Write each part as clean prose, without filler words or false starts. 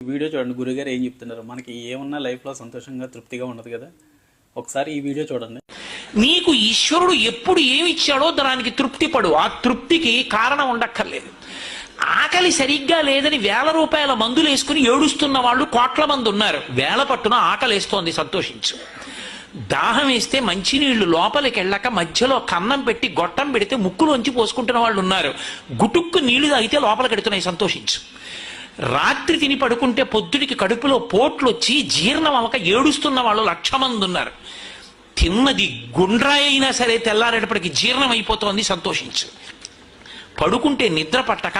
Video చూడండి, గురుగారు ఏం చెప్తున్నారు. మనకి ఏమన్నా లైఫ్లో సంతోషంగా తృప్తిగా ఉండదు కదా. ఒకసారి ఈ వీడియో చూడండి. నీకు ఈశ్వరుడు ఎప్పుడు ఏమి ఇచ్చాడో దానికి తృప్తి పడు. ఆ తృప్తికి కారణం ఉండక్కర్లేదు. ఆకలి సరిగ్గా లేదని 1000 రూపాయల మందులు వేసుకుని ఏడుస్తున్న వాళ్ళు కోట్ల మంది ఉన్నారు. వేల పట్టున ఆకలేస్తోంది, సంతోషించు. దాహం వేస్తే మంచినీళ్లు లోపలికి వెళ్ళక మధ్యలో కన్నం పెట్టి గొట్టం పెడితే ముక్కులోంచి పోసుకుంటున్న వాళ్ళు ఉన్నారు. గుటుక్కు నీళ్లు తాగితే లోపలికి ఎడుతున్నాయి, సంతోషించు. రాత్రి తిని పడుకుంటే పొద్దుడికి కడుపులో పోట్లు వచ్చి జీర్ణం అవ్వక ఏడుస్తున్న వాళ్ళు 1,00,000 మంది ఉన్నారు. తిన్నది గుండ్రాయి అయినా సరే తెల్లారేటప్పటికి జీర్ణం అయిపోతోంది, సంతోషించు. పడుకుంటే నిద్ర పట్టక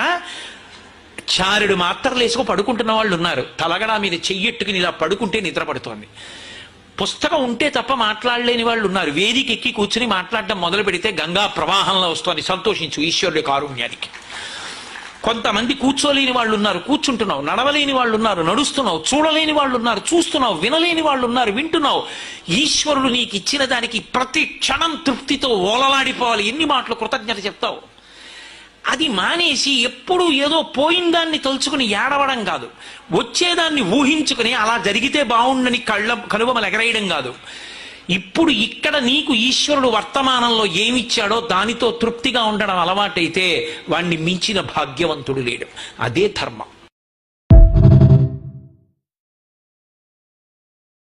చారెడు మాత్రలు వేసుకు పడుకుంటున్న వాళ్ళు ఉన్నారు. తలగడా మీద చెయ్యెట్టుకుని ఇలా పడుకుంటే నిద్ర పడుతోంది. పుస్తకం ఉంటే తప్ప మాట్లాడలేని వాళ్ళు ఉన్నారు. వేదిక ఎక్కి కూర్చుని మాట్లాడడం మొదలు పెడితే గంగా ప్రవాహంలో వస్తోంది, సంతోషించు ఈశ్వరుడి కారుణ్యానికి. కొంతమంది కూర్చోలేని వాళ్ళు ఉన్నారు, కూర్చుంటున్నావు. నడవలేని వాళ్ళు ఉన్నారు, నడుస్తున్నావు. చూడలేని వాళ్ళు ఉన్నారు, చూస్తున్నావు. వినలేని వాళ్ళు ఉన్నారు, వింటున్నావు. ఈశ్వరుడు నీకు ఇచ్చిన దానికి ప్రతి క్షణం తృప్తితో ఓలలాడిపోవాలి. ఎన్ని మాటలు కృతజ్ఞత చెప్తావు. అది మానేసి ఎప్పుడూ ఏదో పోయిందాన్ని తలుచుకుని ఏడవడం కాదు, వచ్చేదాన్ని ఊహించుకుని అలా జరిగితే బాగుండని కనుబొమలు ఎగరేయడం కాదు. ఇప్పుడు ఇక్కడ నీకు ఈశ్వరుడు వర్తమానంలో ఏమిచ్చాడో దానితో తృప్తిగా ఉండడం అలవాటైతే వాణ్ణి మించిన భాగ్యవంతుడు లేడు. అదే ధర్మం.